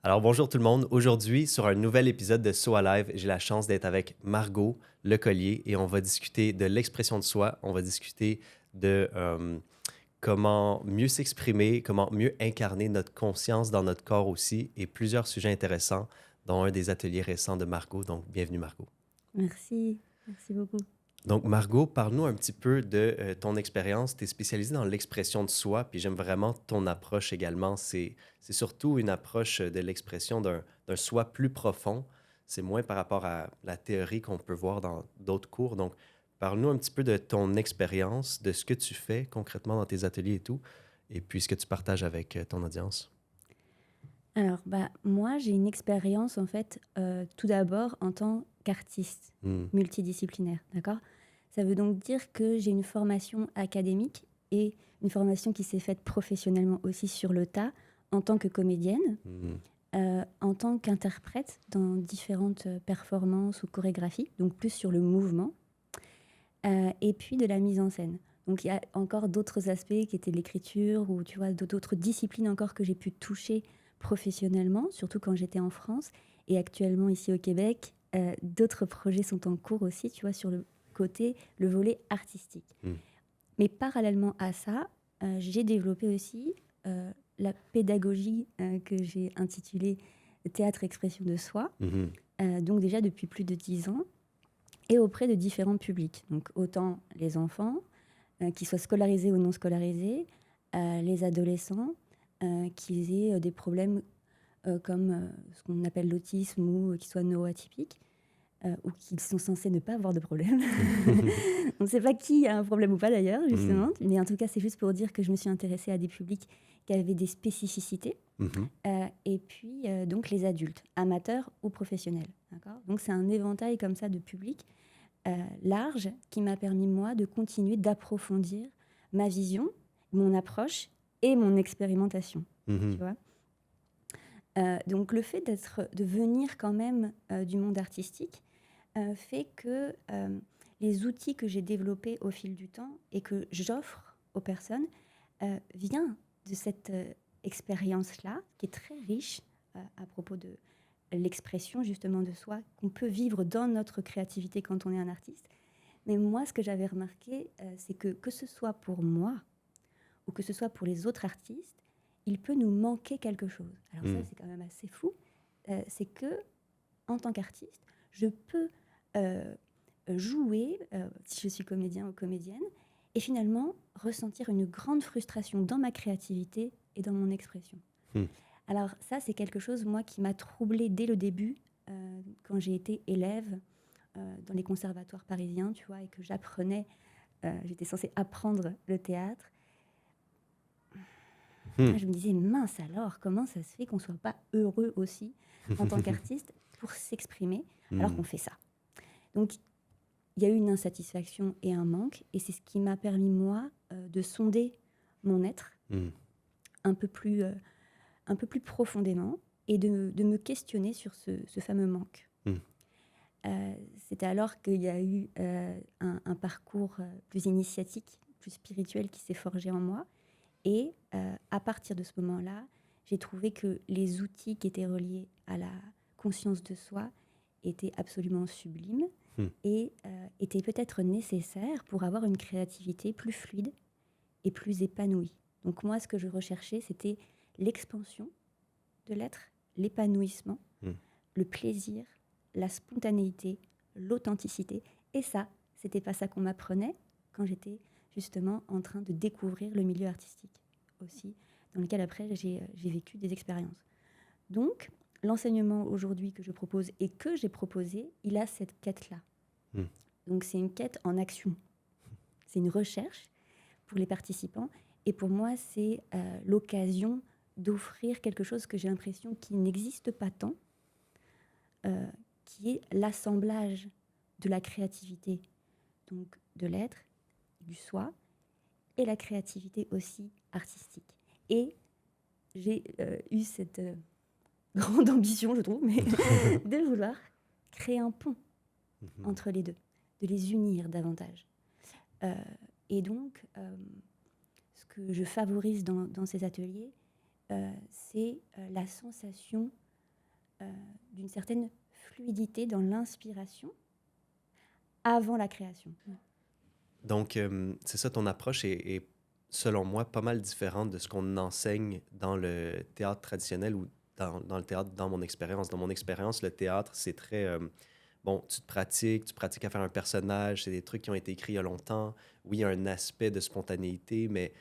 Alors bonjour tout le monde. Aujourd'hui, sur un nouvel épisode de So Alive, j'ai la chance d'être avec Margot Lecollier et on va discuter de l'expression de soi. On va discuter de comment mieux s'exprimer, comment mieux incarner notre conscience dans notre corps aussi et plusieurs sujets intéressants dans un des ateliers récents de Margot. Donc, bienvenue Margot. Merci, merci beaucoup. Donc, Margot, parle-nous un petit peu de ton expérience. Tu es spécialisée dans l'expression de soi, puis j'aime vraiment ton approche également. C'est surtout une approche de l'expression d'un soi plus profond. C'est moins par rapport à la théorie qu'on peut voir dans d'autres cours. Donc, parle-nous un petit peu de ton expérience, de ce que tu fais concrètement dans tes ateliers et tout, et puis ce que tu partages avec ton audience. Alors, moi, j'ai une expérience, en fait, tout d'abord en tant qu'artiste Hmm. multidisciplinaire, d'accord? Ça veut donc dire que j'ai une formation académique et une formation qui s'est faite professionnellement aussi sur le tas, en tant que comédienne, Hmm. en tant qu'interprète dans différentes performances ou chorégraphies, donc plus sur le mouvement, et puis de la mise en scène. Donc il y a encore d'autres aspects qui étaient l'écriture ou tu vois d'autres disciplines encore que j'ai pu toucher professionnellement, surtout quand j'étais en France et actuellement ici au Québec. D'autres projets sont en cours aussi, tu vois, sur le côté, le volet artistique. Hmm. Mais parallèlement à ça, j'ai développé aussi la pédagogie que j'ai intitulée Théâtre Expression de Soi, Mhm. donc déjà depuis plus de 10 ans, et auprès de différents publics. Donc autant les enfants, qu'ils soient scolarisés ou non scolarisés, les adolescents, qu'ils aient des problèmes comme ce qu'on appelle l'autisme ou qu'ils soient neuroatypiques, ou qu'ils sont censés ne pas avoir de problème. On ne sait pas qui a un problème ou pas d'ailleurs, Hmm. justement, mais en tout cas c'est juste pour dire que je me suis intéressée à des publics qui avaient des spécificités, Mhm. et puis donc les adultes, amateurs ou professionnels. D'accord, donc c'est un éventail comme ça de publics large qui m'a permis, moi, de continuer d'approfondir ma vision, mon approche et mon expérimentation. Tu Mhm. vois, donc le fait de venir quand même du monde artistique fait que les outils que j'ai développés au fil du temps et que j'offre aux personnes vient de cette expérience-là, qui est très riche à propos de l'expression justement de soi, qu'on peut vivre dans notre créativité quand on est un artiste. Mais moi, ce que j'avais remarqué, c'est que ce soit pour moi ou que ce soit pour les autres artistes, il peut nous manquer quelque chose. Alors ça, Hmm. c'est quand même assez fou. C'est que, en tant qu'artiste, je peux euh, jouer, si je suis comédien ou comédienne, et finalement ressentir une grande frustration dans ma créativité et dans mon expression. Hmm. Alors ça, c'est quelque chose, moi, qui m'a troublée dès le début, quand j'ai été élève dans les conservatoires parisiens, tu vois, et que j'apprenais, j'étais censée apprendre le théâtre. Hmm. Je me disais, mince alors, comment ça se fait qu'on ne soit pas heureux aussi en tant qu'artiste pour s'exprimer alors Hmm. qu'on fait ça. Donc, il y a eu une insatisfaction et un manque, et c'est ce qui m'a permis, moi, de sonder mon être Hmm. un peu plus, euh, un peu plus profondément et de me questionner sur ce fameux manque. Hmm. C'était alors qu'il y a eu un parcours plus initiatique, plus spirituel qui s'est forgé en moi. Et à partir de ce moment-là, j'ai trouvé que les outils qui étaient reliés à la conscience de soi étaient absolument sublimes Hmm. et étaient peut-être nécessaires pour avoir une créativité plus fluide et plus épanouie. Donc moi, ce que je recherchais, c'était l'expansion de l'être, l'épanouissement, Hmm. le plaisir, la spontanéité, l'authenticité. Et ça, c'était pas ça qu'on m'apprenait quand j'étais justement en train de découvrir le milieu artistique aussi, dans lequel après j'ai vécu des expériences. Donc, l'enseignement aujourd'hui que je propose et que j'ai proposé, il a cette quête-là. Hmm. Donc, c'est une quête en action. C'est une recherche pour les participants. Et pour moi, c'est l'occasion d'offrir quelque chose que j'ai l'impression qui n'existe pas tant, euh, qui est l'assemblage de la créativité, donc de l'être, du soi, et la créativité aussi artistique. Et j'ai eu cette grande ambition, je trouve, mais de vouloir créer un pont Mhm. entre les deux, de les unir davantage. Euh, et donc, ce que je favorise dans ces ateliers, c'est la sensation d'une certaine fluidité dans l'inspiration avant la création. Donc, c'est ça, ton approche est, selon moi, pas mal différente de ce qu'on enseigne dans le théâtre traditionnel ou dans le théâtre, dans mon expérience. Dans mon expérience, le théâtre, c'est très... bon, tu pratiques à faire un personnage, c'est des trucs qui ont été écrits il y a longtemps. Oui, il y a un aspect de spontanéité, mais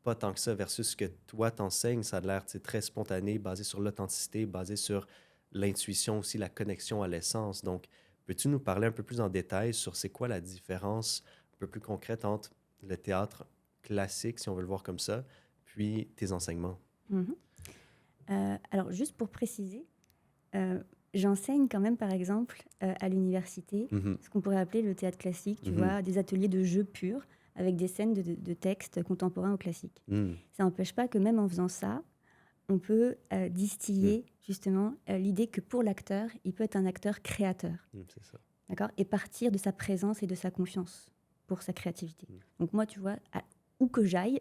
pas tant que ça versus ce que toi t'enseignes. Ça a l'air, tu sais, très spontané, basé sur l'authenticité, basé sur l'intuition aussi, la connexion à l'essence. Donc, peux-tu nous parler un peu plus en détail sur c'est quoi la différence un peu plus concrète entre le théâtre classique, si on veut le voir comme ça, puis tes enseignements? Mhm. Alors, juste pour préciser, j'enseigne quand même, par exemple, à l'université, Mhm. ce qu'on pourrait appeler le théâtre classique, tu Mhm. vois, des ateliers de jeu pur, avec des scènes de textes contemporains ou classiques. Mhm. Ça n'empêche pas que même en faisant ça, on peut Mhm. distiller justement l'idée que pour l'acteur, il peut être un acteur créateur, C'est ça. d'accord, et partir de sa présence et de sa confiance pour sa créativité. Mhm. Donc moi, tu vois, où que j'aille,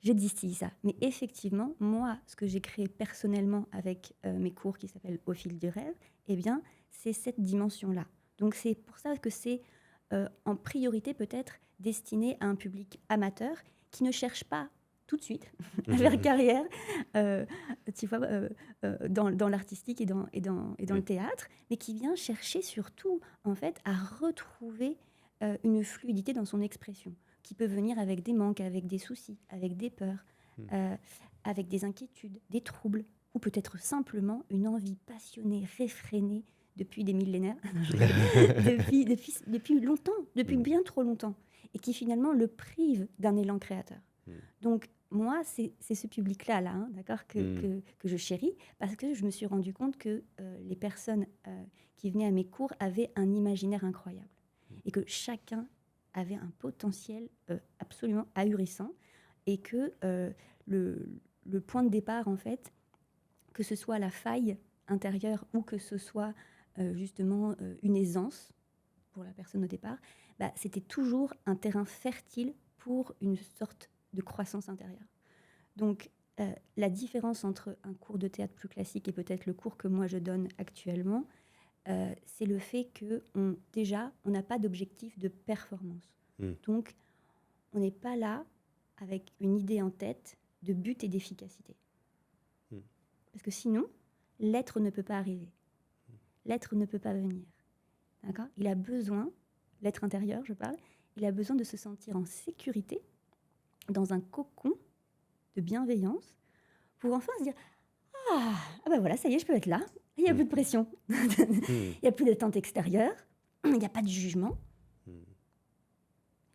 je distille ça. Mais effectivement, moi, ce que j'ai créé personnellement avec mes cours qui s'appellent Au fil du rêve, eh bien, c'est cette dimension-là. Donc c'est pour ça que c'est en priorité peut-être destiné à un public amateur qui ne cherche pas tout de suite à faire Mhm. carrière, euh, tu vois, dans l'artistique et dans le Oui. théâtre, mais qui vient chercher surtout, en fait, à retrouver une fluidité dans son expression, qui peut venir avec des manques, avec des soucis, avec des peurs, Mhm. euh, avec des inquiétudes, des troubles, ou peut-être simplement une envie passionnée, réfrénée depuis des millénaires, non, je rigole, depuis longtemps, depuis Mhm. bien trop longtemps, et qui finalement le prive d'un élan créateur. Mhm. Donc moi, c'est ce public-là, là, hein, d'accord, Mhm. que je chéris, parce que je me suis rendu compte que les personnes qui venaient à mes cours avaient un imaginaire incroyable, et que chacun avait un potentiel absolument ahurissant, et que le point de départ, en fait, que ce soit la faille intérieure ou que ce soit justement une aisance pour la personne au départ, bah, c'était toujours un terrain fertile pour une sorte de croissance intérieure. Donc, la différence entre un cours de théâtre plus classique et peut-être le cours que moi je donne actuellement, c'est le fait que déjà, on n'a pas d'objectif de performance. Mhm. Donc, on n'est pas là avec une idée en tête de but et d'efficacité. Mhm. Parce que sinon, l'être ne peut pas arriver. L'être ne peut pas venir. D'accord ? Il a besoin, l'être intérieur, je parle, il a besoin de se sentir en sécurité dans un cocon de bienveillance pour enfin se dire ah ben voilà, ça y est, je peux être là. Il n'y a plus de Mhm. pression. Mhm. Il n'y a plus d'attente extérieure. Il n'y a pas de jugement, Mhm.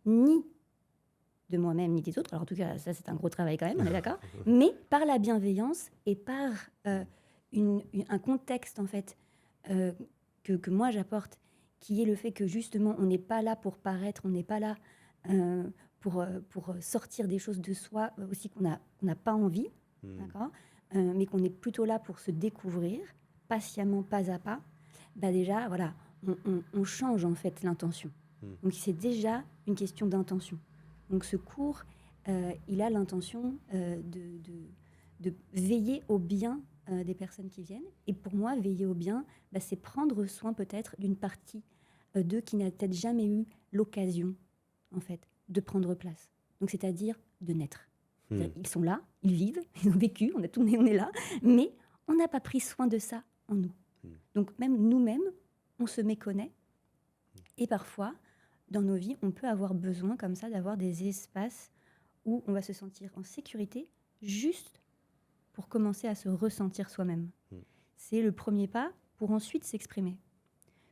ni de moi-même, ni des autres. Alors en tout cas, ça c'est un gros travail quand même, on est d'accord. Mais par la bienveillance et par un contexte en fait euh, que moi j'apporte, qui est le fait que justement on n'est pas là pour paraître, on n'est pas là pour sortir des choses de soi aussi qu'on n'a pas envie, Mhm. d'accord, mais qu'on est plutôt là pour se découvrir patiemment, pas à pas. Bah déjà, voilà, on change en fait l'intention. Mhm. Donc c'est déjà une question d'intention. Donc ce cours, il a l'intention de veiller au bien des personnes qui viennent. Et pour moi, veiller au bien, bah, c'est prendre soin peut-être d'une partie d'eux qui n'a peut-être jamais eu l'occasion, en fait, de prendre place. Donc c'est-à-dire de naître. Mhm. Ils sont là, ils vivent, ils ont vécu, on a tout né, on est là, mais on n'a pas pris soin de ça en nous. Mhm. Donc même nous-mêmes, on se méconnaît. Et parfois, dans nos vies, on peut avoir besoin comme ça d'avoir des espaces où on va se sentir en sécurité juste pour commencer à se ressentir soi-même. Mhm. C'est le premier pas pour ensuite s'exprimer.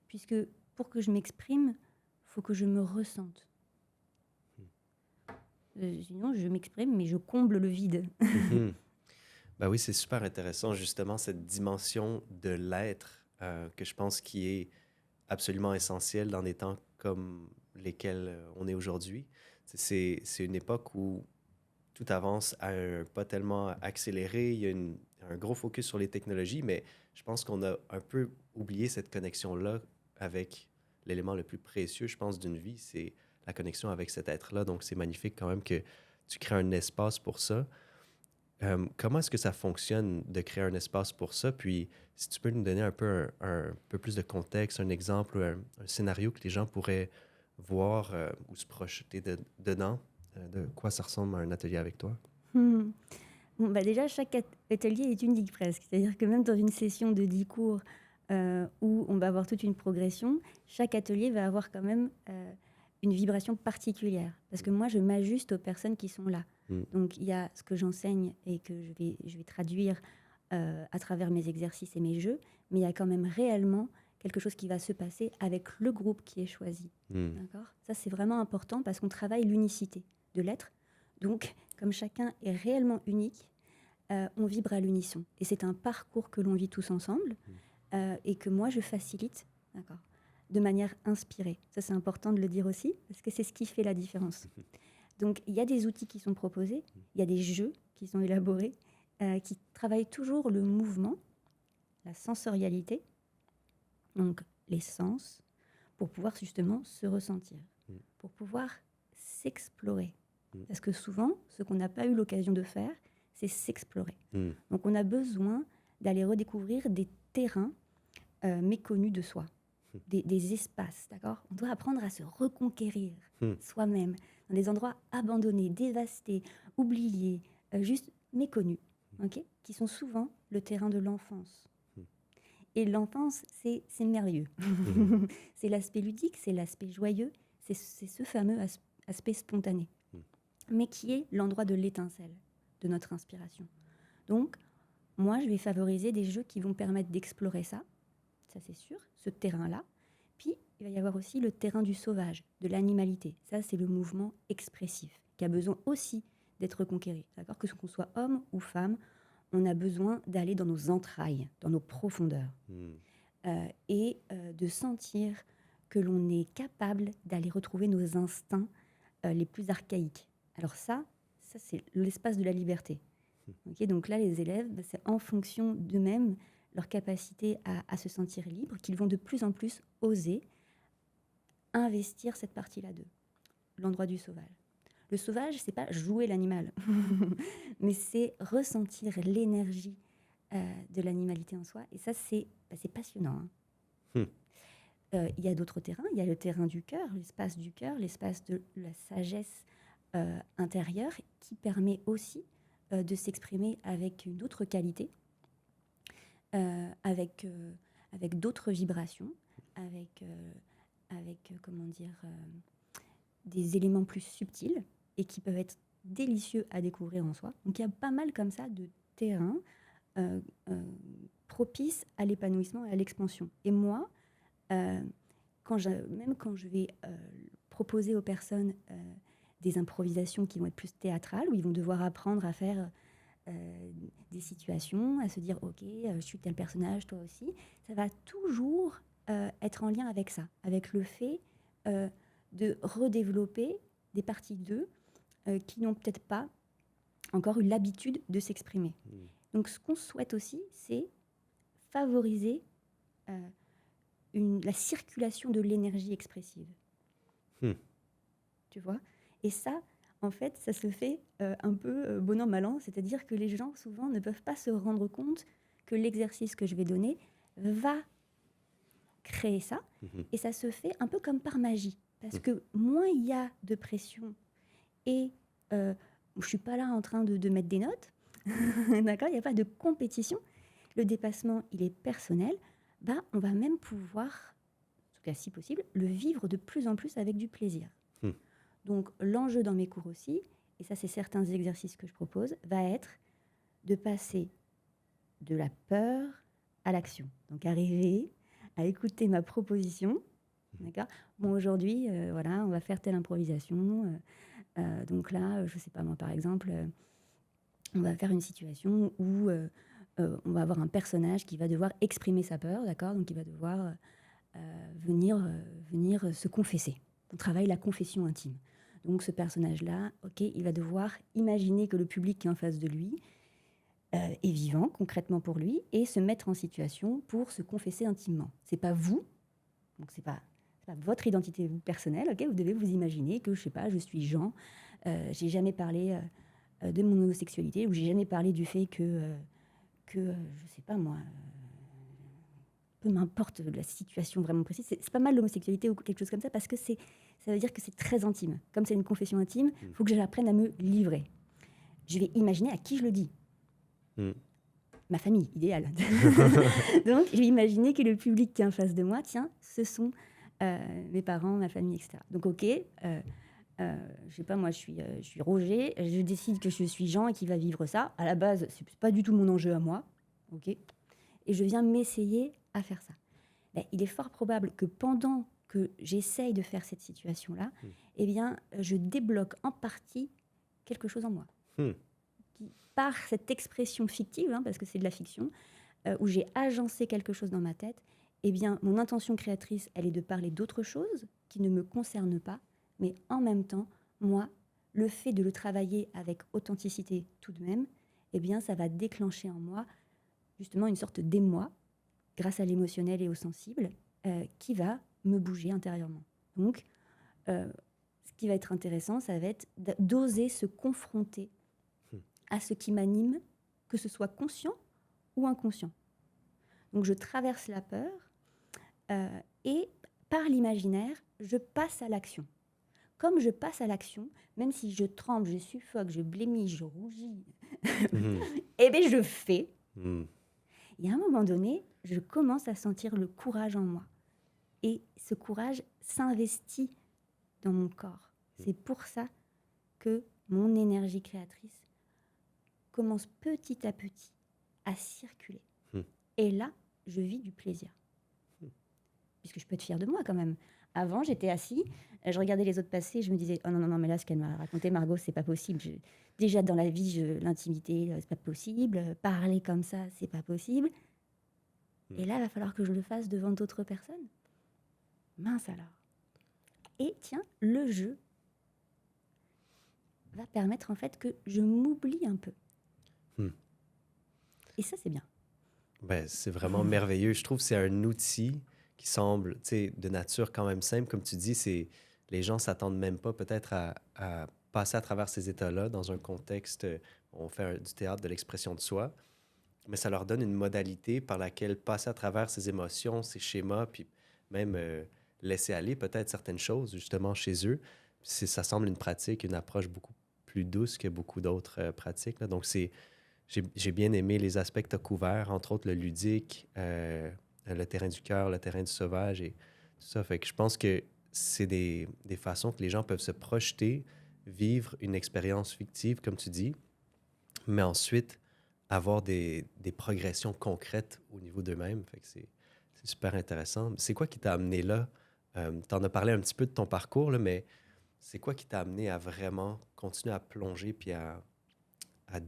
Puisque pour que je m'exprime, il faut que je me ressente. Sinon, je m'exprime, mais je comble le vide. Mhm. Ben oui, c'est super intéressant, justement, cette dimension de l'être que je pense qui est absolument essentielle dans des temps comme lesquels on est aujourd'hui. C'est une époque où tout avance à un pas tellement accéléré, il y a un gros focus sur les technologies, mais je pense qu'on a un peu oublié cette connexion-là avec l'élément le plus précieux, je pense, d'une vie, c'est la connexion avec cet être-là. Donc, c'est magnifique quand même que tu crées un espace pour ça. Comment est-ce que ça fonctionne de créer un espace pour ça? Puis, si tu peux nous donner un peu, un peu plus de contexte, un exemple, un scénario que les gens pourraient voir ou se projeter dedans, de quoi ça ressemble à un atelier avec toi? Hmm. Bon, bah déjà, chaque atelier est unique presque. C'est-à-dire que même dans une session de 10 cours où on va avoir toute une progression, chaque atelier va avoir quand même une vibration particulière. Parce que moi, je m'ajuste aux personnes qui sont là. Mm. Donc, il y a ce que j'enseigne et que je vais traduire à travers mes exercices et mes jeux, mais il y a quand même réellement quelque chose qui va se passer avec le groupe qui est choisi. Mm. D'accord ? Ça, c'est vraiment important parce qu'on travaille l'unicité de l'être. Donc, comme chacun est réellement unique, on vibre à l'unisson. Et c'est un parcours que l'on vit tous ensemble et que moi, je facilite, d'accord, de manière inspirée. Ça, c'est important de le dire aussi, parce que c'est ce qui fait la différence. Donc, il y a des outils qui sont proposés, il y a des jeux qui sont élaborés, qui travaillent toujours le mouvement, la sensorialité, donc les sens, pour pouvoir justement se ressentir, pour pouvoir s'explorer. Parce que souvent, ce qu'on n'a pas eu l'occasion de faire, c'est s'explorer. Mm. Donc on a besoin d'aller redécouvrir des terrains méconnus de soi, des espaces, d'accord ? On doit apprendre à se reconquérir soi-même dans des endroits abandonnés, dévastés, oubliés, juste méconnus, okay ? Qui sont souvent le terrain de l'enfance. Et l'enfance, c'est merveilleux. C'est l'aspect ludique, c'est l'aspect joyeux, c'est ce fameux aspect spontané, mais qui est l'endroit de l'étincelle de notre inspiration. Donc, moi, je vais favoriser des jeux qui vont permettre d'explorer ça c'est sûr, ce terrain-là. Puis, il va y avoir aussi le terrain du sauvage, de l'animalité. Ça, c'est le mouvement expressif, qui a besoin aussi d'être reconquéri. D'accord ? Que ce qu'on soit homme ou femme, on a besoin d'aller dans nos entrailles, dans nos profondeurs, et de sentir que l'on est capable d'aller retrouver nos instincts les plus archaïques. Alors ça c'est l'espace de la liberté. Okay, donc là, les élèves, c'est en fonction d'eux-mêmes, leur capacité à se sentir libres, qu'ils vont de plus en plus oser investir cette partie-là d'eux, l'endroit du sauvage. Le sauvage, c'est pas jouer l'animal, mais c'est ressentir l'énergie de l'animalité en soi. Et ça, c'est passionnant. Hein. Il y a d'autres terrains. Il y a le terrain du cœur, l'espace de la sagesse intérieure, qui permet aussi de s'exprimer avec une autre qualité, avec d'autres vibrations, avec comment dire, des éléments plus subtils et qui peuvent être délicieux à découvrir en soi. Donc il y a pas mal comme ça de terrains propices à l'épanouissement et à l'expansion. Et moi, même quand je vais proposer aux personnes des improvisations qui vont être plus théâtrales, où ils vont devoir apprendre à faire des situations, à se dire « Ok, je suis tel personnage, toi aussi », ça va toujours être en lien avec ça, avec le fait de redévelopper des parties d'eux qui n'ont peut-être pas encore eu l'habitude de s'exprimer. Donc ce qu'on souhaite aussi, c'est favoriser la circulation de l'énergie expressive. Tu vois ? Et ça, en fait, ça se fait un peu bon an, mal an, c'est-à-dire que les gens, souvent, ne peuvent pas se rendre compte que l'exercice que je vais donner va créer ça, et ça se fait un peu comme par magie, parce que moins il y a de pression, et je ne suis pas là en train de mettre des notes, d'accord ? Il n'y a pas de compétition, le dépassement, il est personnel, on va même pouvoir, en tout cas si possible, le vivre de plus en plus avec du plaisir. Donc l'enjeu dans mes cours aussi, et ça c'est certains exercices que je propose, va être de passer de la peur à l'action. Donc arriver à écouter ma proposition, d'accord ? Bon, aujourd'hui, voilà, on va faire telle improvisation. Donc là, je ne sais pas moi, par exemple, on va faire une situation où on va avoir un personnage qui va devoir exprimer sa peur, d'accord ? Donc il va devoir venir se confesser. On travaille la confession intime. Donc ce personnage-là, ok, il va devoir imaginer que le public qui est en face de lui est vivant, concrètement pour lui, et se mettre en situation pour se confesser intimement. C'est pas vous, donc c'est pas votre identité personnelle, ok ? Vous devez vous imaginer que, je sais pas, je suis Jean, j'ai jamais parlé de mon homosexualité, où j'ai jamais parlé du fait je sais pas moi, peu m'importe la situation vraiment précise. C'est pas mal l'homosexualité ou quelque chose comme ça, parce que ça veut dire que c'est très intime. Comme c'est une confession intime, il faut que j'apprenne à me livrer. Je vais imaginer à qui je le dis. Mm. Ma famille, idéale. Donc, je vais imaginer que le public qui est en face de moi, tiens, ce sont mes parents, ma famille, etc. Donc, ok, je sais pas, moi, je suis Roger, je décide que je suis Jean et qu'il va vivre ça. À la base, c'est pas du tout mon enjeu à moi, ok. Et je viens m'essayer à faire ça. Ben, il est fort probable que pendant que j'essaye de faire cette situation-là, eh bien, je débloque en partie quelque chose en moi. Qui, par cette expression fictive, hein, parce que c'est de la fiction, où j'ai agencé quelque chose dans ma tête, eh bien, mon intention créatrice, elle est de parler d'autre chose qui ne me concerne pas, mais en même temps, moi, le fait de le travailler avec authenticité tout de même, eh bien, ça va déclencher en moi justement une sorte d'émoi, grâce à l'émotionnel et au sensible, qui va me bouger intérieurement. Donc, ce qui va être intéressant, ça va être d'oser se confronter à ce qui m'anime, que ce soit conscient ou inconscient. Donc, je traverse la peur et par l'imaginaire, je passe à l'action. Comme je passe à l'action, même si je tremble, je suffoque, je blémis, je rougis, eh bien, je fais. Et à un moment donné, je commence à sentir le courage en moi. Et ce courage s'investit dans mon corps. C'est pour ça que mon énergie créatrice commence petit à petit à circuler. Et là, je vis du plaisir. Puisque je peux être fière de moi quand même. Avant, j'étais assis, je regardais les autres passer, je me disais « Oh non, non, non, mais là, ce qu'elle m'a raconté, Margot, c'est pas possible. Déjà, dans la vie, l'intimité, c'est pas possible. Parler comme ça, c'est pas possible. Et là, il va falloir que je le fasse devant d'autres personnes. Mince alors. Et tiens, le jeu va permettre en fait que je m'oublie un peu. Et ça, c'est bien. Ben, c'est vraiment merveilleux. Je trouve que c'est un outil qui semble, tu sais, de nature quand même simple. Comme tu dis, les gens s'attendent même pas peut-être à passer à travers ces états-là dans un contexte, on fait du théâtre de l'expression de soi, mais ça leur donne une modalité par laquelle passer à travers ces émotions, ces schémas, puis même laisser aller peut-être certaines choses justement chez eux. Ça semble une pratique, une approche beaucoup plus douce que beaucoup d'autres pratiques, là. Donc, j'ai bien aimé les aspects que tu as couverts, entre autres le ludique, le terrain du cœur, le terrain du sauvage et tout ça. Fait que je pense que c'est des façons que les gens peuvent se projeter, vivre une expérience fictive, comme tu dis, mais ensuite avoir des progressions concrètes au niveau d'eux-mêmes. Fait que c'est super intéressant. C'est quoi qui t'a amené là? Tu en as parlé un petit peu de ton parcours, là, mais c'est quoi qui t'a amené à vraiment continuer à plonger puis à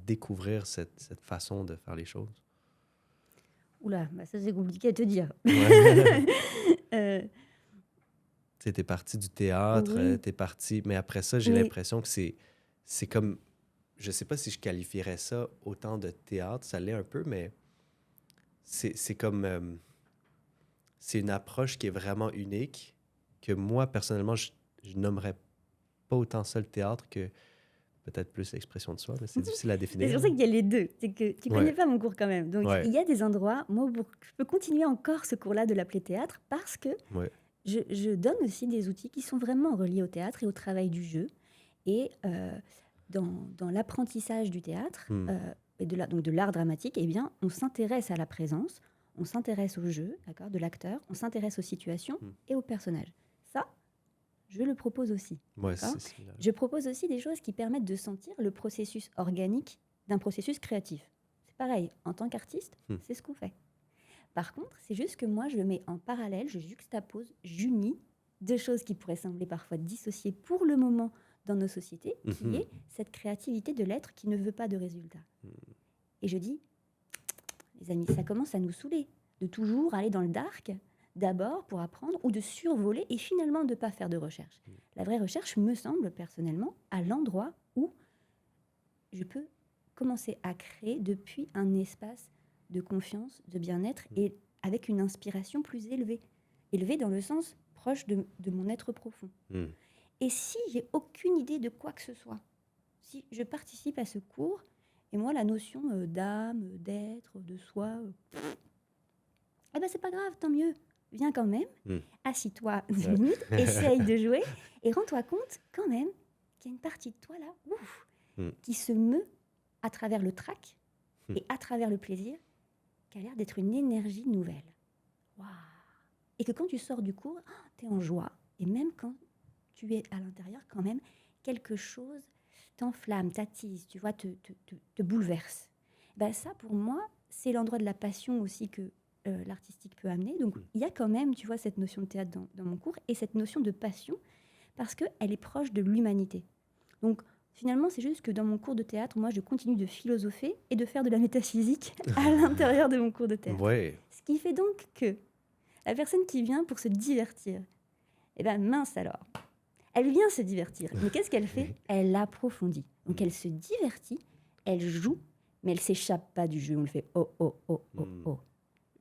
découvrir cette façon de faire les choses? Oula, bah ça c'est compliqué à te dire. Ouais. Euh, Tu sais, t'es parti du théâtre, oui, t'es parti... Mais après ça, j'ai mais l'impression que c'est comme... Je sais pas si je qualifierais ça autant de théâtre, ça l'est un peu, mais c'est comme... c'est une approche qui est vraiment unique, que moi, personnellement, je nommerais pas autant ça le théâtre que peut-être plus l'expression de soi, mais c'est difficile à c'est définir, pour là. ça qu'il y a les deux. C'est que tu connais Ouais, pas mon cours quand même. Donc ouais, il y a des endroits, moi, je peux continuer encore ce cours-là de l'appeler théâtre parce que ouais. je donne aussi des outils qui sont vraiment reliés au théâtre et au travail du jeu. Et dans l'apprentissage du théâtre et donc de l'art dramatique, eh bien, on s'intéresse à la présence, on s'intéresse au jeu, d'accord, de l'acteur, on s'intéresse aux situations et aux personnages. Ça, je le propose aussi. Ouais, D'accord. c'est similaire. Je propose aussi des choses qui permettent de sentir le processus organique d'un processus créatif. C'est pareil, en tant qu'artiste, c'est ce qu'on fait. Par contre, c'est juste que moi, je mets en parallèle, je juxtapose, j'unis deux choses qui pourraient sembler parfois dissociées pour le moment dans nos sociétés, qui est cette créativité de l'être qui ne veut pas de résultat. Et je dis, les amis, ça commence à nous saouler de toujours aller dans le dark, d'abord pour apprendre, ou de survoler et finalement de ne pas faire de recherche. La vraie recherche me semble personnellement à l'endroit où je peux commencer à créer depuis un espace de confiance, de bien-être et avec une inspiration plus élevée. Élevée dans le sens proche de mon être profond. Et si j'ai aucune idée de quoi que ce soit, si je participe à ce cours, et moi, la notion d'âme, d'être, de soi, eh ben c'est pas grave, tant mieux. Viens quand même, Hmm. assis-toi 10 Ouais. minutes, essaye de jouer, et rends-toi compte quand même qu'il y a une partie de toi là, ouf, Hmm. qui se meut à travers le trac Hmm. et à travers le plaisir, qui a l'air d'être une énergie nouvelle. Waouh! Et que quand tu sors du cours, tu es en joie. Et même quand tu es à l'intérieur, quand même, quelque chose t'enflamme, t'attise, tu vois, te bouleverse. Ben ça, pour moi, c'est l'endroit de la passion aussi que l'artistique peut amener. Donc, Hmm. il y a quand même, tu vois, cette notion de théâtre dans mon cours et cette notion de passion parce qu'elle est proche de l'humanité. Donc, finalement, c'est juste que dans mon cours de théâtre, moi, je continue de philosopher et de faire de la métaphysique à l'intérieur de mon cours de théâtre. Ouais. Ce qui fait donc que la personne qui vient pour se divertir, eh ben mince alors, elle vient se divertir. Mais qu'est-ce qu'elle fait? Elle approfondit. Donc elle se divertit, elle joue, mais elle s'échappe pas du jeu. On le fait oh, oh, oh, oh, Hmm. oh.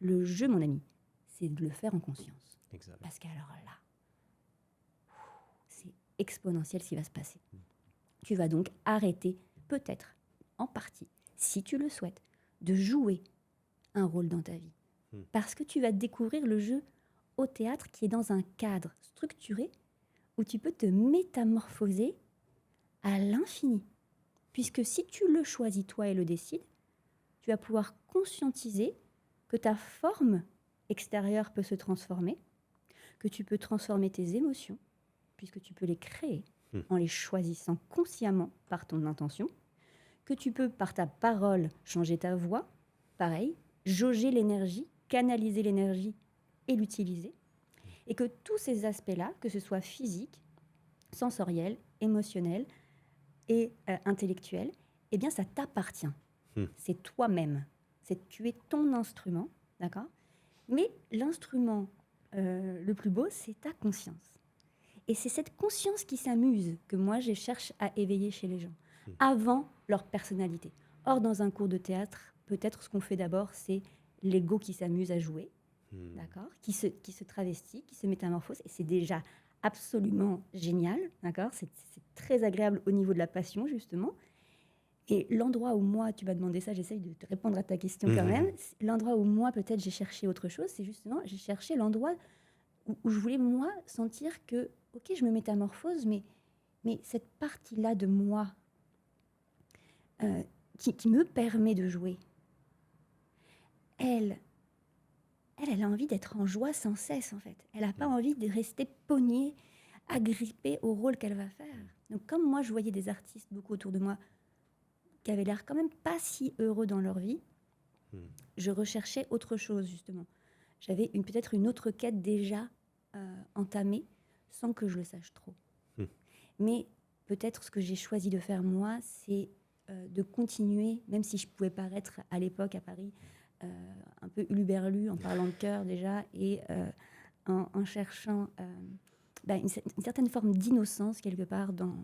Le jeu, mon ami, c'est de le faire en conscience. Exact. Parce qu'alors là, c'est exponentiel ce qui va se passer. Tu vas donc arrêter, peut-être, en partie, si tu le souhaites, de jouer un rôle dans ta vie. Parce que tu vas découvrir le jeu au théâtre qui est dans un cadre structuré où tu peux te métamorphoser à l'infini. Puisque si tu le choisis toi et le décides, tu vas pouvoir conscientiser que ta forme extérieure peut se transformer, que tu peux transformer tes émotions, puisque tu peux les créer en les choisissant consciemment par ton intention, que tu peux par ta parole changer ta voix, pareil, jauger l'énergie, canaliser l'énergie et l'utiliser, et que tous ces aspects-là, que ce soit physique, sensoriel, émotionnel et intellectuel, eh bien ça t'appartient. C'est toi-même. Tu es ton instrument, d'accord? Mais l'instrument le plus beau, c'est ta conscience. Et c'est cette conscience qui s'amuse que moi, je cherche à éveiller chez les gens, avant leur personnalité. Or, dans un cours de théâtre, peut-être ce qu'on fait d'abord, c'est l'ego qui s'amuse à jouer, d'accord, qui se travestit, qui se métamorphose, et c'est déjà absolument génial, d'accord, c'est très agréable au niveau de la passion, justement. Et l'endroit où moi, tu m'as demandé ça, j'essaye de te répondre à ta question quand même, l'endroit où moi, peut-être, j'ai cherché autre chose, c'est justement, j'ai cherché l'endroit où je voulais, moi, sentir que, ok, je me métamorphose, mais cette partie-là de moi qui me permet de jouer, elle a envie d'être en joie sans cesse, en fait. Elle n'a pas envie de rester pognée, agrippée au rôle qu'elle va faire. Donc, comme moi, je voyais des artistes beaucoup autour de moi qui avaient l'air quand même pas si heureux dans leur vie, je recherchais autre chose, justement. J'avais peut-être une autre quête déjà entamée, sans que je le sache trop. Mais peut-être ce que j'ai choisi de faire, moi, c'est de continuer, même si je pouvais paraître à l'époque à Paris un peu huluberlu, en parlant de cœur déjà, et en cherchant une certaine forme d'innocence, quelque part, dans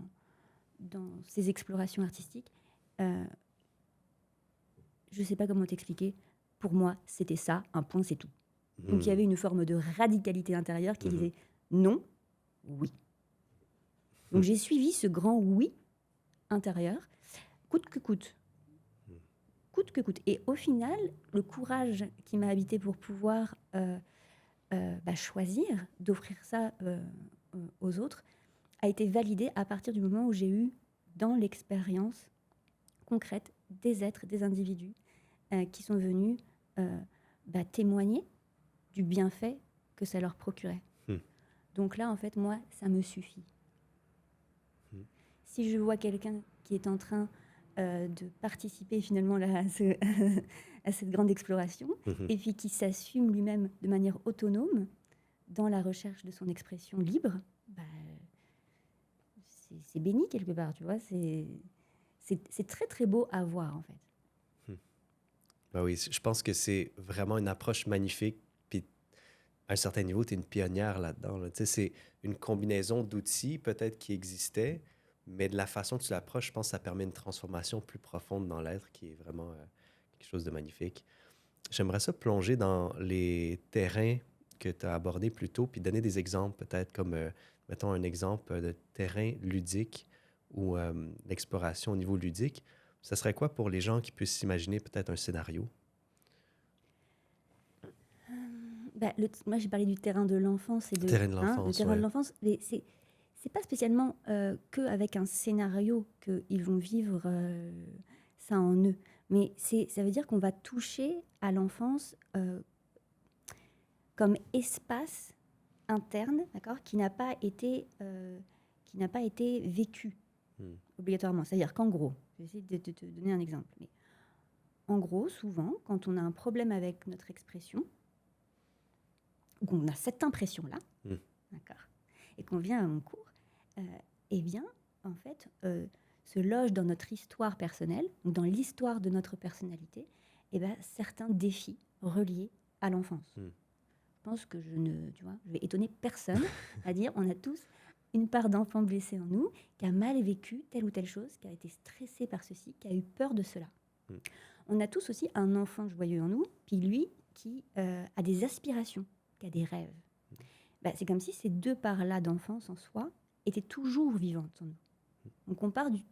ces explorations artistiques. Je ne sais pas comment t'expliquer. Pour moi, c'était ça, un point, c'est tout. Donc il y avait une forme de radicalité intérieure qui disait non, oui. Donc j'ai suivi ce grand oui intérieur, coûte que coûte. Coûte que coûte. Et au final, le courage qui m'a habité pour pouvoir choisir d'offrir ça aux autres a été validé à partir du moment où j'ai eu dans l'expérience concrète des êtres, des individus qui sont venus témoigner du bienfait que ça leur procurait. Donc là, en fait, moi, ça me suffit. Si je vois quelqu'un qui est en train de participer finalement là, à cette grande exploration, et puis qui s'assume lui-même de manière autonome dans la recherche de son expression libre, c'est béni quelque part, tu vois. C'est très très beau à voir en fait. Ben oui, je pense que c'est vraiment une approche magnifique. Puis à un certain niveau, tu es une pionnière là-dedans. Là. Tu sais, c'est une combinaison d'outils peut-être qui existaient, mais de la façon que tu l'approches, je pense que ça permet une transformation plus profonde dans l'être qui est vraiment quelque chose de magnifique. J'aimerais ça plonger dans les terrains que tu as abordés plus tôt, puis donner des exemples peut-être comme, mettons, un exemple de terrain ludique ou l'exploration au niveau ludique, ça serait quoi pour les gens qui puissent s'imaginer peut-être un scénario? Moi, j'ai parlé du terrain de l'enfance et Terrain de le l'enfance, terrain de ouais. l'enfance, mais c'est pas spécialement qu'avec un scénario qu'ils vont vivre ça en eux. Mais ça veut dire qu'on va toucher à l'enfance comme espace interne, d'accord, qui n'a pas été vécu Hmm. obligatoirement. C'est-à-dire qu'en gros, je vais essayer de te donner un exemple. Mais en gros, souvent, quand on a un problème avec notre expression, ou qu'on a cette impression-là, Hmm. d'accord, et qu'on vient à mon cours, eh bien, en fait, se loge dans notre histoire personnelle, ou dans l'histoire de notre personnalité, eh ben, certains défis reliés à l'enfance. Hmm. Je pense que je vais étonner personne à dire on a tous une part d'enfant blessé en nous, qui a mal vécu telle ou telle chose, qui a été stressé par ceci, qui a eu peur de cela. Hmm. On a tous aussi un enfant joyeux en nous, puis lui qui a des aspirations, qui a des rêves. C'est comme si ces deux parts-là d'enfance en soi étaient toujours vivantes en nous. Donc on part du,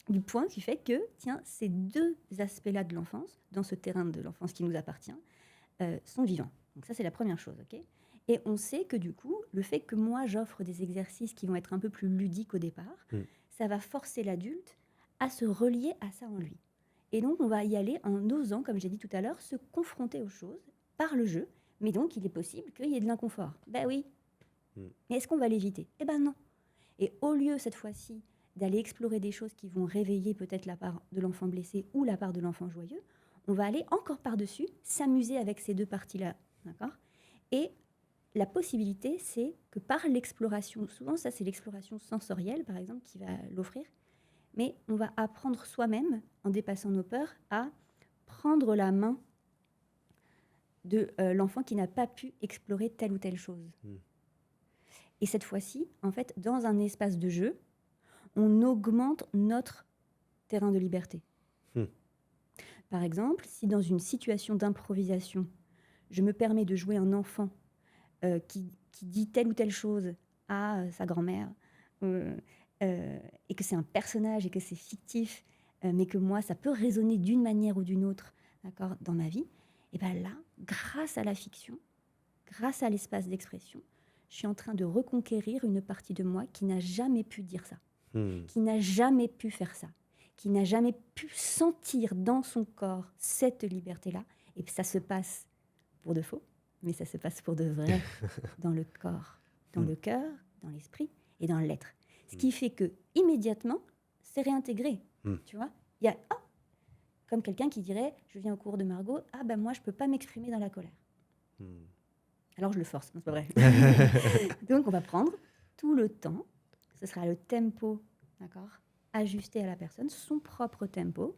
du point qui fait que, tiens, ces deux aspects-là de l'enfance, dans ce terrain de l'enfance qui nous appartient, sont vivants. Donc ça, c'est la première chose, ok ? Et on sait que du coup, le fait que moi, j'offre des exercices qui vont être un peu plus ludiques au départ, ça va forcer l'adulte à se relier à ça en lui. Et donc, on va y aller en osant, comme j'ai dit tout à l'heure, se confronter aux choses par le jeu. Mais donc, il est possible qu'il y ait de l'inconfort. Ben oui. Mais est-ce qu'on va l'éviter ? Eh ben non. Et au lieu, cette fois-ci, d'aller explorer des choses qui vont réveiller peut-être la part de l'enfant blessé ou la part de l'enfant joyeux, on va aller encore par-dessus, s'amuser avec ces deux parties-là. D'accord ? Et la possibilité, c'est que par l'exploration, souvent ça c'est l'exploration sensorielle par exemple qui va l'offrir, mais on va apprendre soi-même, en dépassant nos peurs, à prendre la main de l'enfant qui n'a pas pu explorer telle ou telle chose. Et cette fois-ci, en fait, dans un espace de jeu, on augmente notre terrain de liberté. Par exemple, si dans une situation d'improvisation, je me permets de jouer un enfant qui dit telle ou telle chose à sa grand-mère, et que c'est un personnage et que c'est fictif, mais que moi, ça peut résonner d'une manière ou d'une autre, d'accord, dans ma vie, et bien là, grâce à la fiction, grâce à l'espace d'expression, je suis en train de reconquérir une partie de moi qui n'a jamais pu dire ça, qui n'a jamais pu faire ça, qui n'a jamais pu sentir dans son corps cette liberté-là. Et ça se passe pour de faux, mais ça se passe pour de vrai dans le corps, dans le cœur, dans l'esprit et dans l'être. Ce qui fait que immédiatement, c'est réintégré. Tu vois, il y a comme quelqu'un qui dirait, je viens au cours de Margot, moi je peux pas m'exprimer dans la colère. Alors je le force, non, c'est pas vrai. Donc on va prendre tout le temps, ce sera le tempo, d'accord, ajusté à la personne, son propre tempo,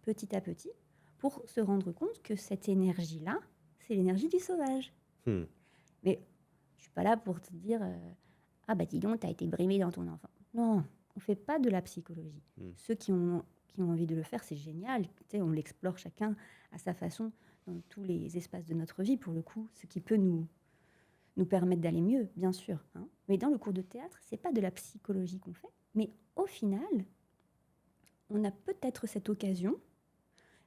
petit à petit, pour se rendre compte que cette énergie-là, c'est l'énergie du sauvage. Mais je suis pas là pour te dire dis donc, t'as été brimé dans ton enfant. Non, on fait pas de la psychologie. Ceux qui ont envie de le faire, c'est génial. Tu sais, on l'explore chacun à sa façon dans tous les espaces de notre vie, pour le coup, ce qui peut nous permettre d'aller mieux, bien sûr. Hein. Mais dans le cours de théâtre, c'est pas de la psychologie qu'on fait. Mais au final, on a peut-être cette occasion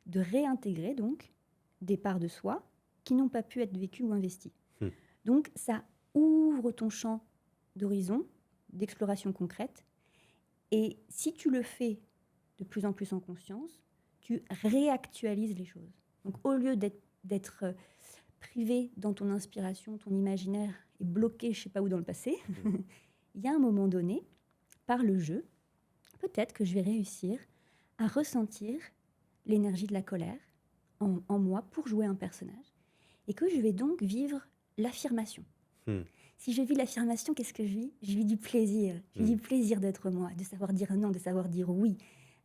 de réintégrer donc des parts de soi qui n'ont pas pu être vécues ou investies. Donc ça ouvre ton champ d'horizon, d'exploration concrète. Et si tu le fais de plus en plus en conscience, tu réactualises les choses. Donc au lieu d'être privé dans ton inspiration, ton imaginaire, et bloqué je ne sais pas où dans le passé, il y a un moment donné, par le jeu, peut-être que je vais réussir à ressentir l'énergie de la colère en moi pour jouer un personnage, et que je vais donc vivre l'affirmation. Si je vis l'affirmation, qu'est-ce que je vis ? Je vis du plaisir. Je vis du plaisir d'être moi, de savoir dire non, de savoir dire oui.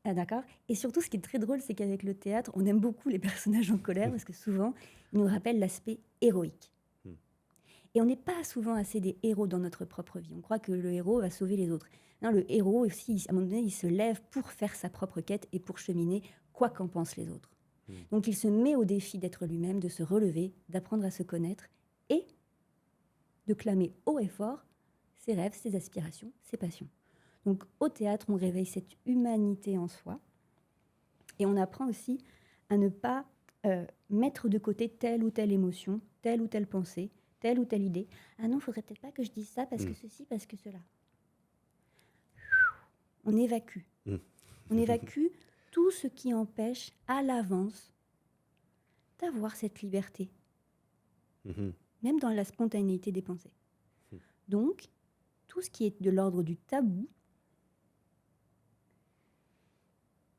D'accord ? Et surtout, ce qui est très drôle, c'est qu'avec le théâtre, on aime beaucoup les personnages en colère parce que souvent, ils nous rappellent l'aspect héroïque. Et on n'est pas souvent assez des héros dans notre propre vie. On croit que le héros va sauver les autres. Non, le héros aussi, à un moment donné, il se lève pour faire sa propre quête et pour cheminer, quoi qu'en pensent les autres. Donc, il se met au défi d'être lui-même, de se relever, d'apprendre à se connaître et de clamer haut et fort ses rêves, ses aspirations, ses passions. Donc au théâtre, on réveille cette humanité en soi et on apprend aussi à ne pas mettre de côté telle ou telle émotion, telle ou telle pensée, telle ou telle idée. Ah non, il faudrait peut-être pas que je dise ça parce que ceci, parce que cela. On évacue. Mm. On évacue tout ce qui empêche à l'avance d'avoir cette liberté, Mhm. même dans la spontanéité des pensées. Donc, tout ce qui est de l'ordre du tabou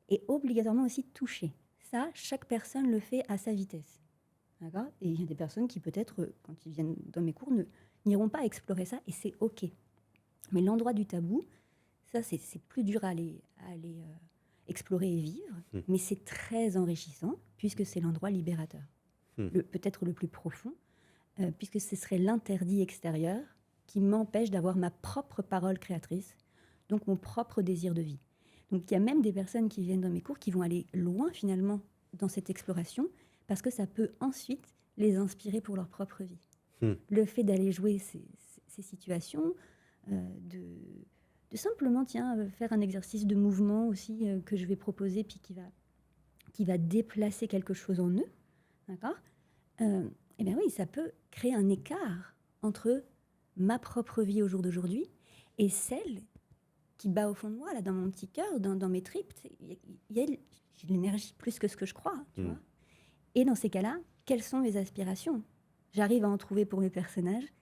est obligatoirement aussi touché. Ça, chaque personne le fait à sa vitesse. D'accord ? Et il y a des personnes qui, peut-être, quand ils viennent dans mes cours, n'iront pas explorer ça, et c'est OK. Mais l'endroit du tabou, ça, c'est plus dur à aller explorer et vivre, mais c'est très enrichissant, puisque c'est l'endroit libérateur. Peut-être le plus profond, puisque ce serait l'interdit extérieur qui m'empêche d'avoir ma propre parole créatrice, donc mon propre désir de vie. Donc il y a même des personnes qui viennent dans mes cours qui vont aller loin finalement dans cette exploration, parce que ça peut ensuite les inspirer pour leur propre vie. Le fait d'aller jouer ces situations, de simplement faire un exercice de mouvement aussi que je vais proposer, puis qui va déplacer quelque chose en eux, d'accord ? Eh bien oui, ça peut créer un écart entre ma propre vie au jour d'aujourd'hui et celle qui bat au fond de moi, là, dans mon petit cœur, dans mes tripes. J'ai de l'énergie plus que ce que je crois, tu vois. Et dans ces cas-là, quelles sont mes aspirations ? J'arrive à en trouver pour mes personnages.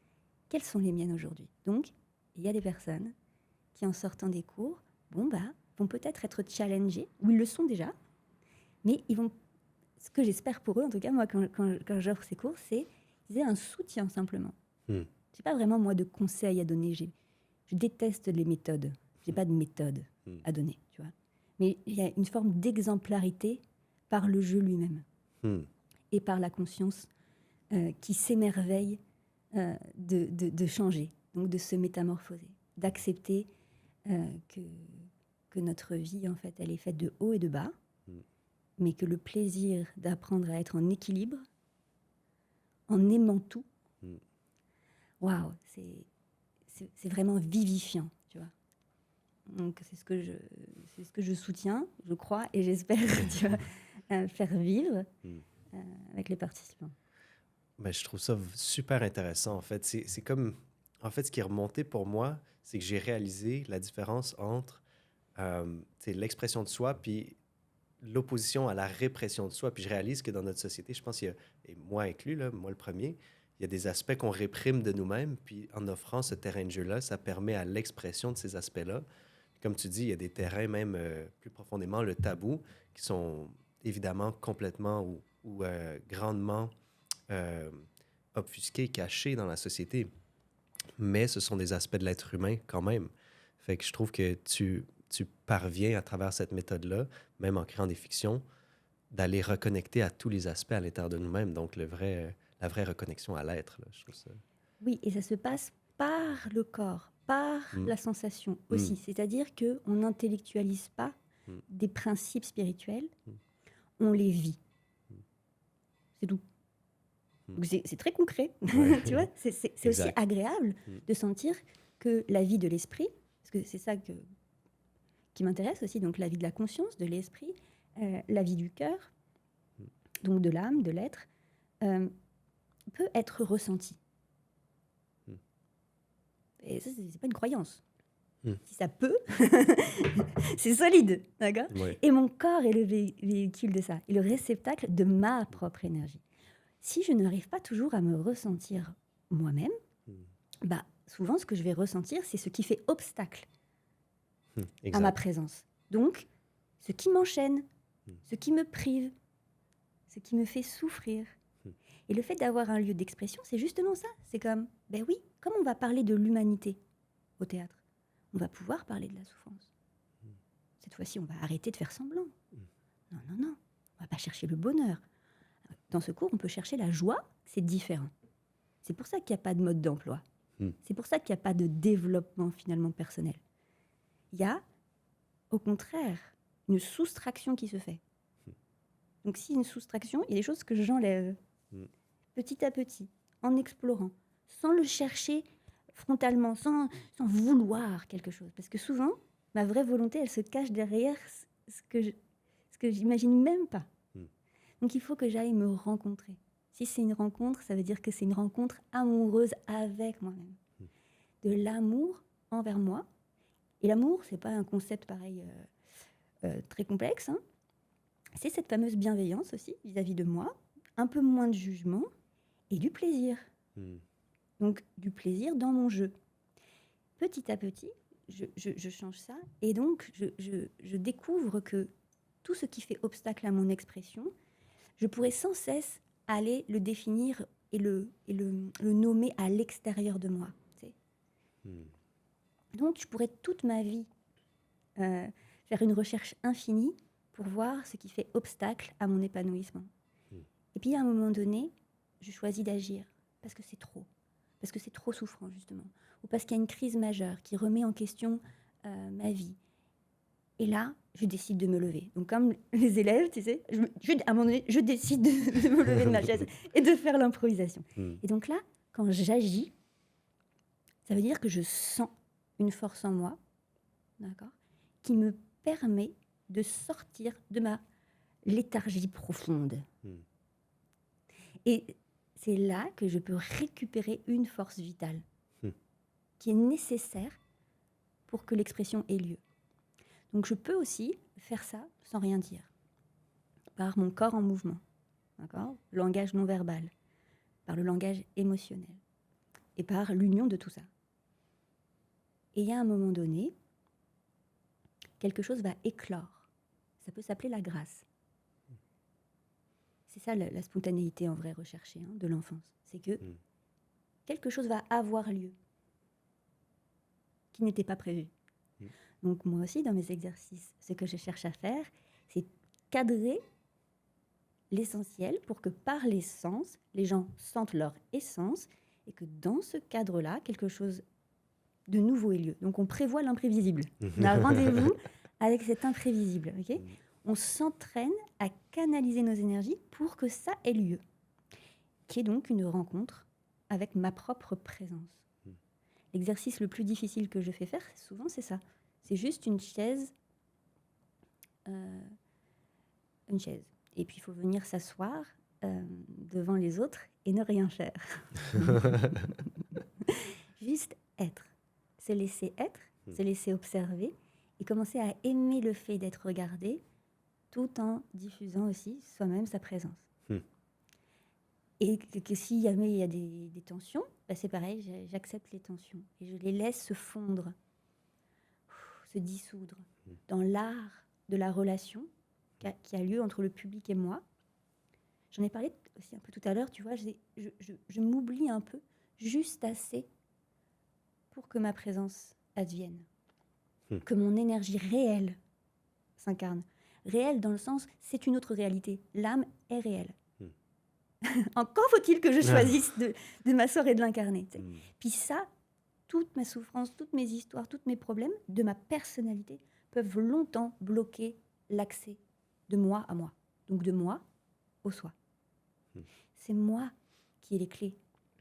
Quelles sont les miennes aujourd'hui ? Donc, il y a des personnes qui, en sortant des cours, vont peut-être être challengés, ou ils le sont déjà, mais ils vont... Ce que j'espère pour eux, en tout cas, moi, quand j'offre ces cours, c'est qu'ils aient un soutien, simplement. Je n'ai pas vraiment, moi, de conseils à donner. Je déteste les méthodes. Je n'ai pas de méthode à donner, tu vois. Mais il y a une forme d'exemplarité par le jeu lui-même et par la conscience qui s'émerveille de changer, donc de se métamorphoser, d'accepter que notre vie, en fait, elle est faite de haut et de bas, mais que le plaisir d'apprendre à être en équilibre, en aimant tout, waouh, c'est vraiment vivifiant, tu vois. Donc c'est ce que je soutiens, je crois, et j'espère tu vois, faire vivre avec les participants. Ben, je trouve ça super intéressant, en fait. C'est comme... En fait, ce qui est remonté pour moi, c'est que j'ai réalisé la différence entre l'expression de soi puis l'opposition à la répression de soi. Puis je réalise que dans notre société, je pense qu'il y a, et moi inclus, là, moi le premier, il y a des aspects qu'on réprime de nous-mêmes. Puis en offrant ce terrain de jeu-là, ça permet à l'expression de ces aspects-là. Comme tu dis, il y a des terrains même plus profondément, le tabou, qui sont évidemment complètement ou grandement euh, obfusqués, cachés dans la société. Mais ce sont des aspects de l'être humain quand même. Fait que je trouve que tu parviens à travers cette méthode-là, même en créant des fictions, d'aller reconnecter à tous les aspects à l'intérieur de nous-mêmes. Donc la vraie reconnexion à l'être, là, je trouve ça. Oui, et ça se passe par le corps, par la sensation aussi. C'est-à-dire qu'on n'intellectualise pas des principes spirituels, on les vit. C'est tout. Donc c'est très concret, Ouais. tu vois. C'est aussi Exact. agréable de sentir que la vie de l'esprit, parce que c'est ça qui m'intéresse aussi, donc la vie de la conscience, de l'esprit, la vie du cœur, donc de l'âme, de l'être, peut être ressentie. Et ça, c'est pas une croyance. Si ça peut, c'est solide, d'accord ? Ouais. Et mon corps est le véhicule de ça, et le réceptacle de ma propre énergie. Si je n'arrive pas toujours à me ressentir moi-même, souvent ce que je vais ressentir, c'est ce qui fait obstacle Exact. à ma présence. Donc, ce qui m'enchaîne, ce qui me prive, ce qui me fait souffrir. Et le fait d'avoir un lieu d'expression, c'est justement ça. C'est comme, ben oui, comme on va parler de l'humanité au théâtre, on va pouvoir parler de la souffrance. Cette fois-ci, on va arrêter de faire semblant. Non, non, non. On va pas chercher le bonheur. Dans ce cours, on peut chercher la joie, c'est différent. C'est pour ça qu'il n'y a pas de mode d'emploi. C'est pour ça qu'il n'y a pas de développement finalement personnel. Il y a, au contraire, une soustraction qui se fait. Donc s'il y a une soustraction, il y a des choses que j'enlève petit à petit, en explorant, sans le chercher frontalement, sans vouloir quelque chose. Parce que souvent, ma vraie volonté, elle se cache derrière ce que j'imagine même pas. Mm. Donc il faut que j'aille me rencontrer. Si c'est une rencontre, ça veut dire que c'est une rencontre amoureuse avec moi-même. Mm. De l'amour envers moi. Et l'amour, c'est pas un concept pareil très complexe, hein. C'est cette fameuse bienveillance aussi vis-à-vis de moi, un peu moins de jugement et du plaisir. Mm. Donc du plaisir dans mon jeu. Petit à petit, je change ça et donc je découvre que tout ce qui fait obstacle à mon expression, je pourrais sans cesse aller le définir et le nommer à l'extérieur de moi. Tu sais. Mm. Donc je pourrais toute ma vie faire une recherche infinie pour voir ce qui fait obstacle à mon épanouissement. Mm. Et puis à un moment donné, je choisis d'agir parce que c'est trop. Parce que c'est trop souffrant, justement. Ou parce qu'il y a une crise majeure qui remet en question ma vie. Et là, je décide de me lever. Donc comme les élèves, tu sais, à un moment donné, je décide de me lever de ma chaise et de faire l'improvisation. Mm. Et donc là, quand j'agis, ça veut dire que je sens une force en moi, d'accord, qui me permet de sortir de ma léthargie profonde. Mm. Et c'est là que je peux récupérer une force vitale Hmm. qui est nécessaire pour que l'expression ait lieu. Donc je peux aussi faire ça sans rien dire, par mon corps en mouvement, d'accord, langage non verbal, par le langage émotionnel et par l'union de tout ça. Et il y a un moment donné, quelque chose va éclore. Ça peut s'appeler la grâce. C'est ça la spontanéité en vrai recherchée de l'enfance. C'est que quelque chose va avoir lieu qui n'était pas prévu. Donc moi aussi, dans mes exercices, ce que je cherche à faire, c'est cadrer l'essentiel pour que par les sens, les gens sentent leur essence et que dans ce cadre-là, quelque chose de nouveau ait lieu. Donc on prévoit l'imprévisible. On a rendez-vous avec cet imprévisible. Okay, on s'entraîne à canaliser nos énergies pour que ça ait lieu, qui est donc une rencontre avec ma propre présence. L'exercice le plus difficile que je fais faire, souvent, c'est ça. C'est juste une chaise. Et puis, il faut venir s'asseoir devant les autres et ne rien faire. Juste être. Se laisser être, se laisser observer et commencer à aimer le fait d'être regardé tout en diffusant aussi soi-même sa présence. Et que s'il y a des tensions, bah c'est pareil, j'accepte les tensions et je les laisse se fondre, se dissoudre dans l'art de la relation qui a lieu entre le public et moi. J'en ai parlé aussi un peu tout à l'heure, tu vois, je m'oublie un peu, juste assez pour que ma présence advienne, que mon énergie réelle s'incarne. Réelle dans le sens, c'est une autre réalité. L'âme est réelle. Encore faut-il que je choisisse de m'asseoir et de l'incarner. Puis ça, toute ma souffrance, toutes mes histoires, tous mes problèmes de ma personnalité peuvent longtemps bloquer l'accès de moi à moi. Donc de moi au soi. C'est moi qui ai les clés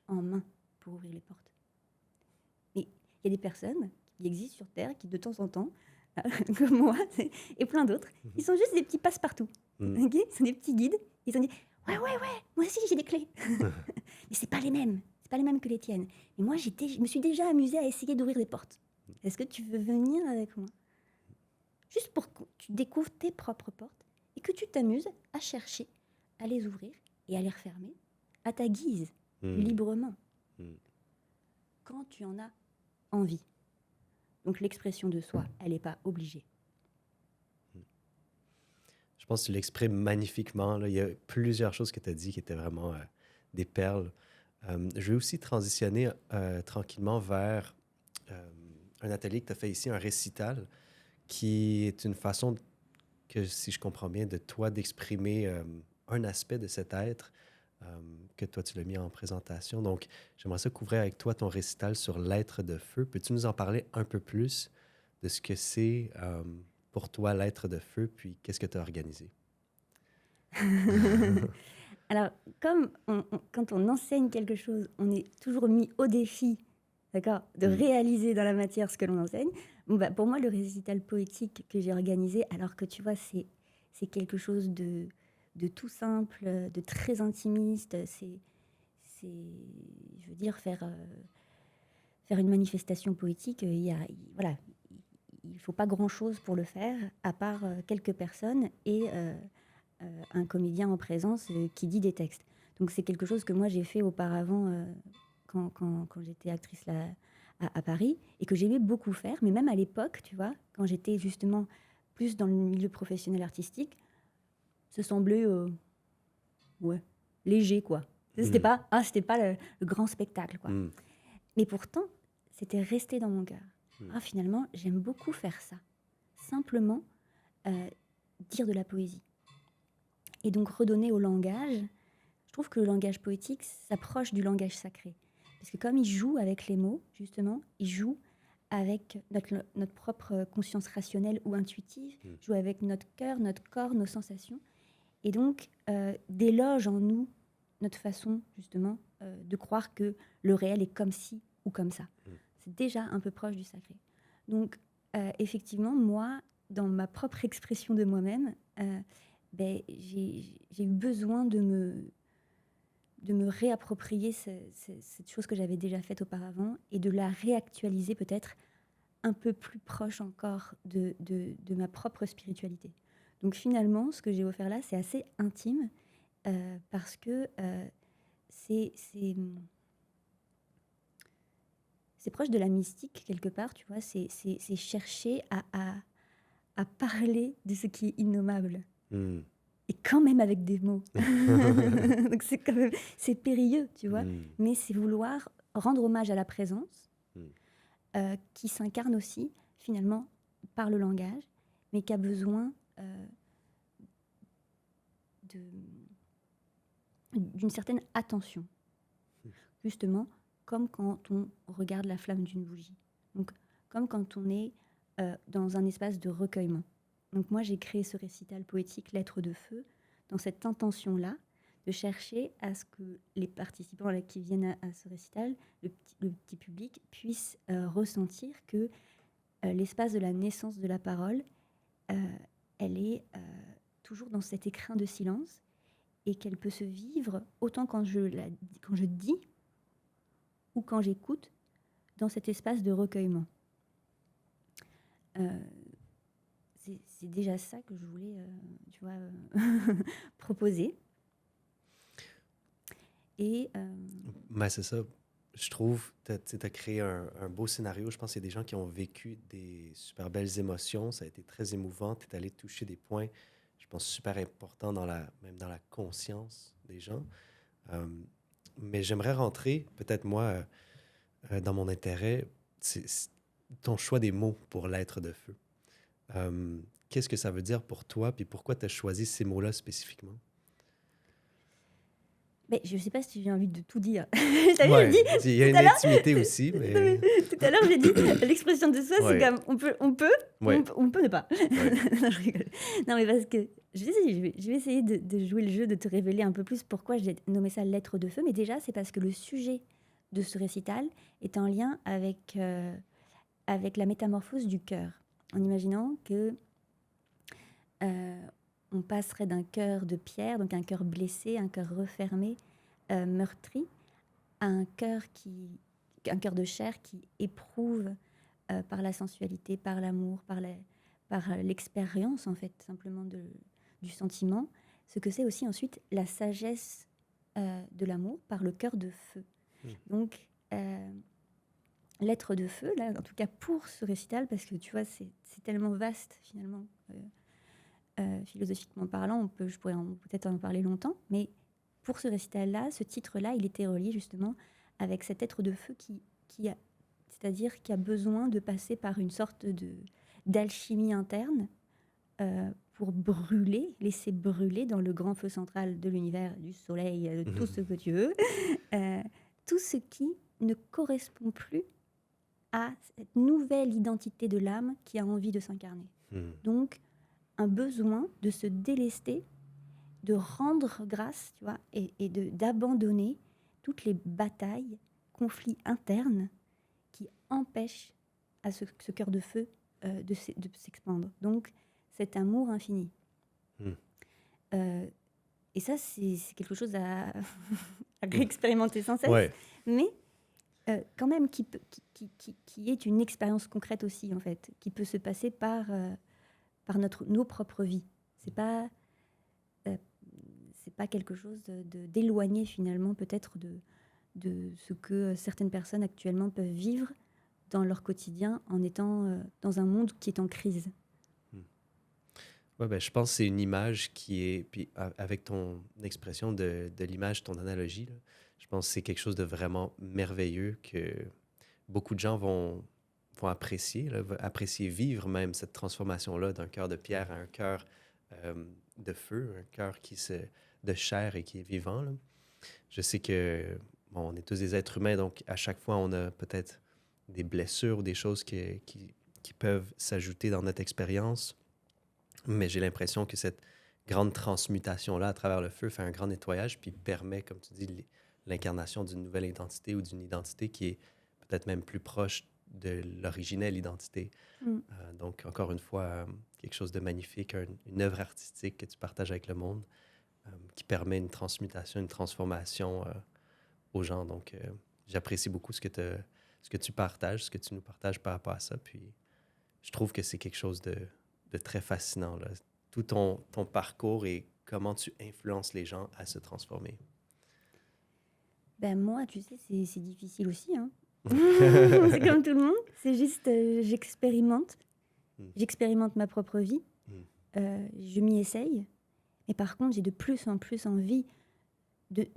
en main pour ouvrir les portes. Mais il y a des personnes qui existent sur Terre qui de temps en temps, comme moi et plein d'autres, ils sont juste des petits passe-partout. Okay, ils sont des petits guides. Ils ont dit ouais, moi aussi j'ai des clés. Mais c'est pas les mêmes que les tiennes. Et moi, je me suis déjà amusée à essayer d'ouvrir des portes. Est-ce que tu veux venir avec moi? Juste pour que tu découvres tes propres portes et que tu t'amuses à chercher, à les ouvrir et à les refermer à ta guise, librement. Quand tu en as envie. Donc l'expression de soi, elle n'est pas obligée. Je pense que tu l'exprimes magnifiquement. Là. Il y a plusieurs choses que tu as dit qui étaient vraiment des perles. Je vais aussi transitionner tranquillement vers un atelier que tu as fait ici, un récital, qui est une façon que, si je comprends bien, de toi d'exprimer un aspect de cet être que toi tu l'as mis en présentation. Donc, j'aimerais ça couvrir avec toi ton récital sur l'être de feu. Peux-tu nous en parler un peu plus de ce que c'est pour toi l'être de feu, puis qu'est-ce que tu as organisé? Alors, comme quand on enseigne quelque chose, on est toujours mis au défi d'accord, de Mm. réaliser dans la matière ce que l'on enseigne. Bon, bah, pour moi, le récital poétique que j'ai organisé, alors que tu vois, c'est quelque chose de tout simple, de très intimiste. Je veux dire, faire une manifestation poétique, voilà, il ne faut pas grand-chose pour le faire, à part quelques personnes et un comédien en présence qui dit des textes. Donc c'est quelque chose que moi j'ai fait auparavant quand j'étais actrice là, à Paris et que j'aimais beaucoup faire. Mais même à l'époque, tu vois, quand j'étais justement plus dans le milieu professionnel artistique, ça semblait ouais, léger, quoi. Mm. C'était pas le grand spectacle, quoi. Mm. Mais pourtant, c'était resté dans mon cœur. Mm. Ah, finalement, j'aime beaucoup faire ça. Simplement dire de la poésie. Et donc redonner au langage. Je trouve que le langage poétique s'approche du langage sacré. Parce que comme il joue avec les mots, justement, il joue avec notre propre conscience rationnelle ou intuitive, Mm. joue avec notre cœur, notre corps, nos sensations. Et donc, déloge en nous notre façon, justement, de croire que le réel est comme ci ou comme ça. Mm. C'est déjà un peu proche du sacré. Donc, effectivement, moi, dans ma propre expression de moi-même, j'ai eu besoin de me réapproprier cette chose que j'avais déjà faite auparavant et de la réactualiser peut-être un peu plus proche encore de ma propre spiritualité. Donc finalement, ce que j'ai offert là, c'est assez intime parce que c'est proche de la mystique quelque part, tu vois, c'est chercher à parler de ce qui est innommable. Mm. Et quand même avec des mots. Donc c'est quand même, c'est périlleux, tu vois. Mm. Mais c'est vouloir rendre hommage à la présence, Mm. qui s'incarne aussi finalement par le langage, mais qui a besoin d'une certaine attention. Justement, comme quand on regarde la flamme d'une bougie. Donc, comme quand on est dans un espace de recueillement. Donc moi, j'ai créé ce récital poétique Lettres de feu dans cette intention-là de chercher à ce que les participants qui viennent à ce récital, le petit public, puissent ressentir que l'espace de la naissance de la parole, elle est toujours dans cet écrin de silence et qu'elle peut se vivre autant quand je dis ou quand j'écoute dans cet espace de recueillement. C'est déjà ça que je voulais, tu vois, proposer. Et Ben, c'est ça. Je trouve que tu as créé un beau scénario. Je pense qu'il y a des gens qui ont vécu des super belles émotions. Ça a été très émouvant. Tu es allé toucher des points, je pense, super importants même dans la conscience des gens. Euh, mais j'aimerais rentrer, peut-être moi, dans mon intérêt, c'est ton choix des mots pour l'être de feu. Qu'est-ce que ça veut dire pour toi, puis pourquoi tu as choisi ces mots-là spécifiquement? mais je ne sais pas si j'ai envie de tout dire. T'as vu, je Ouais, dis il y a tout une à l'heure, intimité aussi, mais... tout à l'heure, j'ai dit l'expression de soi, c'est Ouais, comme ouais, on peut ne pas. ouais. Non, je rigole. Non, mais parce que je vais essayer de jouer le jeu, de te révéler un peu plus pourquoi j'ai nommé ça lettre de feu. Mais déjà, c'est parce que le sujet de ce récital est en lien avec la métamorphose du cœur. En imaginant que on passerait d'un cœur de pierre, donc un cœur blessé, un cœur refermé, meurtri, à un cœur de chair qui éprouve par la sensualité, par l'amour, par l'expérience en fait simplement du sentiment, ce que c'est aussi ensuite la sagesse de l'amour par le cœur de feu. Mm. Donc l'être de feu, là, en tout cas pour ce récital, parce que tu vois, c'est tellement vaste finalement, philosophiquement parlant, je pourrais peut-être en parler longtemps, mais pour ce récital-là, ce titre-là, il était relié justement avec cet être de feu c'est-à-dire qui a besoin de passer par une sorte d'alchimie interne pour brûler, laisser brûler dans le grand feu central de l'univers, du soleil, de tout ce que tu veux, tout ce qui ne correspond plus à cette nouvelle identité de l'âme qui a envie de s'incarner. Mm. Donc, un besoin de se délester, de rendre grâce, tu vois, et d'abandonner toutes les batailles, conflits internes qui empêche à ce cœur de feu de s'expandre. Donc, cet amour infini. Mm. Et ça, c'est quelque chose à réexpérimenter sans cesse, Ouais. mais quand même qui est une expérience concrète aussi, en fait, qui peut se passer par nos propres vies. C'est pas quelque chose d'éloigné finalement peut-être de ce que certaines personnes actuellement peuvent vivre dans leur quotidien en étant dans un monde qui est en crise. Ouais, ben, je pense que c'est une image qui est, puis avec ton expression de l'image, ton analogie, là, je pense que c'est quelque chose de vraiment merveilleux que beaucoup de gens vont apprécier, là, vont apprécier vivre même cette transformation-là d'un cœur de pierre à un cœur de feu, un cœur de chair et qui est vivant, là. Je sais que, bon, on est tous des êtres humains, donc à chaque fois, on a peut-être des blessures ou des choses qui peuvent s'ajouter dans notre expérience. Mais j'ai l'impression que cette grande transmutation-là à travers le feu fait un grand nettoyage, puis permet, comme tu dis, l'incarnation d'une nouvelle identité ou d'une identité qui est peut-être même plus proche de l'originelle identité. Mm. Donc, encore une fois, quelque chose de magnifique, une œuvre artistique que tu partages avec le monde, qui permet une transmutation, une transformation aux gens. Donc, j'apprécie beaucoup ce que tu partages, ce que tu nous partages par rapport à ça. Puis, je trouve que c'est quelque chose de très fascinant, là. Tout ton parcours et comment tu influences les gens à se transformer. Ben moi, tu sais, c'est difficile aussi, hein. C'est comme tout le monde. C'est juste, j'expérimente. Mm. J'expérimente ma propre vie. Mm. Je m'y essaye. Mais par contre, j'ai de plus en plus envie de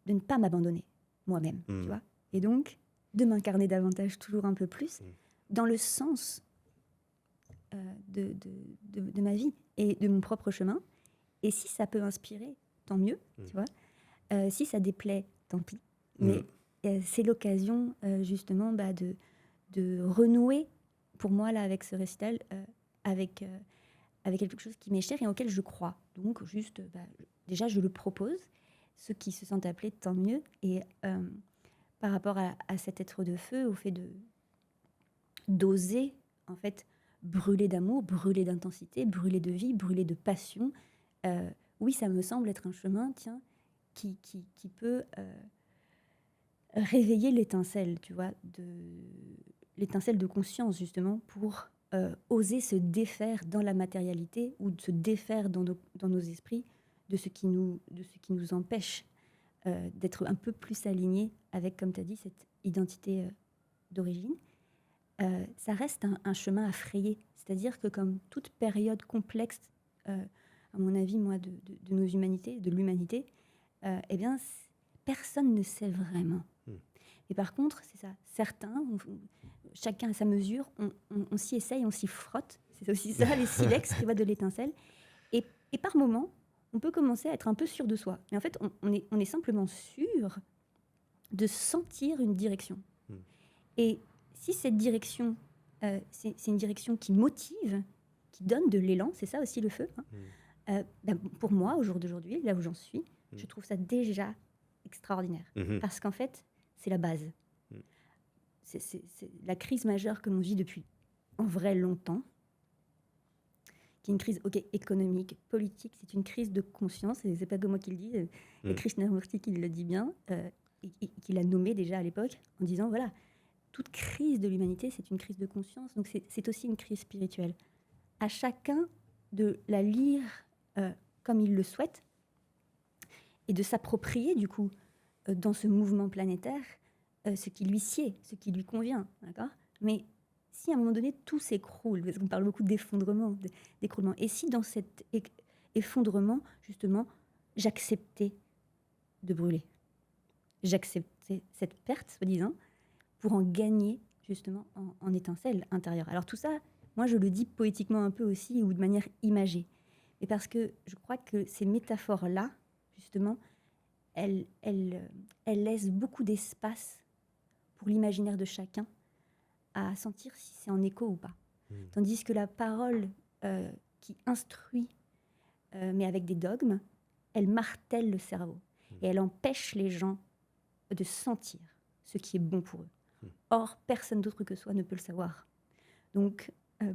ne pas m'abandonner moi-même, tu Mm. vois. Et donc, de m'incarner davantage, toujours un peu plus, dans le sens de ma vie et de mon propre chemin. Et si ça peut inspirer, tant mieux, tu vois. Si ça déplaît, tant pis. Mais c'est l'occasion, justement, de renouer, pour moi, là, avec ce récital, avec quelque chose qui m'est cher et auquel je crois. Donc, juste, déjà, je le propose. Ceux qui se sentent appelés, tant mieux. Et par rapport à cet être de feu, au fait d'oser, en fait, brûler d'amour, brûler d'intensité, brûler de vie, brûler de passion. Oui, ça me semble être un chemin, tiens, qui peut réveiller l'étincelle, tu vois, l'étincelle de conscience, justement, pour oser se défaire dans la matérialité ou de se défaire dans nos esprits de ce qui nous empêche d'être un peu plus alignés avec, comme tu as dit, cette identité d'origine. Ça reste un chemin à frayer. C'est-à-dire que comme toute période complexe, à mon avis, moi, de nos humanités, de l'humanité, eh bien, personne ne sait vraiment. Et par contre, c'est ça, certains, chacun à sa mesure, on s'y essaye, on s'y frotte. C'est aussi ça, les silex, tu vois, de l'étincelle. Et par moments, on peut commencer à être un peu sûr de soi. Mais en fait, on est simplement sûr de sentir une direction. Et si cette direction, c'est une direction qui motive, qui donne de l'élan, c'est ça aussi le feu, hein, pour moi, au jour d'aujourd'hui, là où j'en suis, je trouve ça déjà extraordinaire. Parce qu'en fait, c'est la base. C'est la crise majeure que l'on vit depuis, en vrai, longtemps, qui est une crise économique, politique, c'est une crise de conscience, et c'est pas que moi qui le dis, et Krishnamurti qui le dit bien, et qui l'a nommé déjà à l'époque, en disant, voilà, toute crise de l'humanité, c'est une crise de conscience, donc c'est aussi une crise spirituelle. À chacun de la lire comme il le souhaite, et de s'approprier, du coup, dans ce mouvement planétaire, ce qui lui sied, ce qui lui convient, d'accord ? Mais si à un moment donné, tout s'écroule, parce qu'on parle beaucoup d'effondrement, d'écroulement, et si dans cet effondrement, justement, j'acceptais de brûler, j'acceptais cette perte, soi-disant, pour en gagner, justement, en étincelle intérieure. Alors tout ça, moi, je le dis poétiquement un peu aussi, ou de manière imagée, mais parce que je crois que ces métaphores-là, justement, elles laissent beaucoup d'espace pour l'imaginaire de chacun à sentir si c'est en écho ou pas. Tandis que la parole qui instruit, mais avec des dogmes, elle martèle le cerveau et elle empêche les gens de sentir ce qui est bon pour eux. Or, personne d'autre que soi ne peut le savoir. Donc,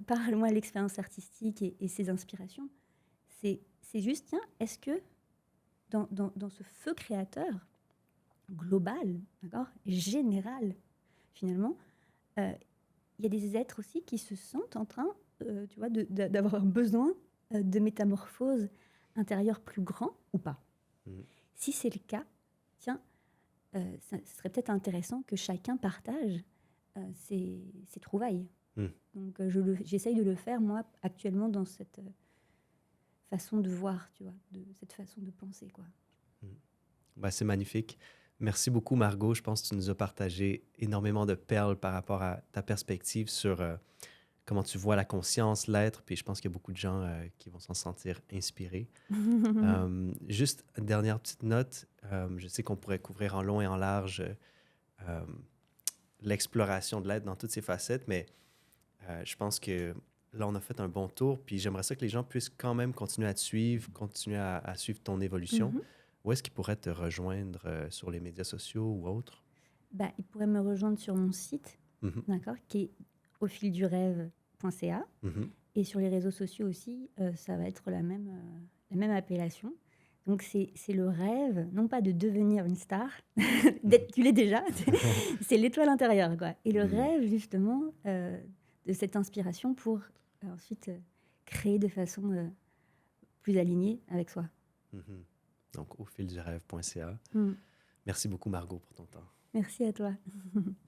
parle-moi de l'expérience artistique et ses inspirations. C'est juste, tiens, est-ce que dans ce feu créateur global, d'accord, général, finalement, euh, il y a des êtres aussi qui se sentent en train, tu vois, d'avoir un besoin de métamorphose intérieure plus grand ou pas. Mhm. Si c'est le cas, tiens, ce serait peut-être intéressant que chacun partage ses trouvailles. Mhm. Donc, j'essaye de le faire, moi, actuellement, dans cette façon de voir, tu vois, de cette façon de penser, quoi. Ben, c'est magnifique. Merci beaucoup, Margot. Je pense que tu nous as partagé énormément de perles par rapport à ta perspective sur comment tu vois la conscience, l'être. Puis je pense qu'il y a beaucoup de gens qui vont s'en sentir inspirés. Juste une dernière petite note. Je sais qu'on pourrait couvrir en long et en large euh, l'exploration de l'être dans toutes ses facettes, mais je pense que là, on a fait un bon tour. Puis j'aimerais ça que les gens puissent quand même continuer à te suivre, continuer à suivre ton évolution. Mhm. Où est-ce qu'ils pourraient te rejoindre sur les médias sociaux ou autres? Bah, ils pourraient me rejoindre sur mon site, Mhm, d'accord, qui est aufildurêve.ca. mhm, Et sur les réseaux sociaux aussi, ça va être la même appellation. Donc, c'est le rêve, non pas de devenir une star, tu l'es déjà, c'est l'étoile intérieure, quoi. Et le mhm, rêve, justement, de cette inspiration pour ensuite créer de façon plus alignée avec soi. mhm. Donc, aufildurêve.ca. Mm. Merci beaucoup, Margot, pour ton temps. Merci à toi.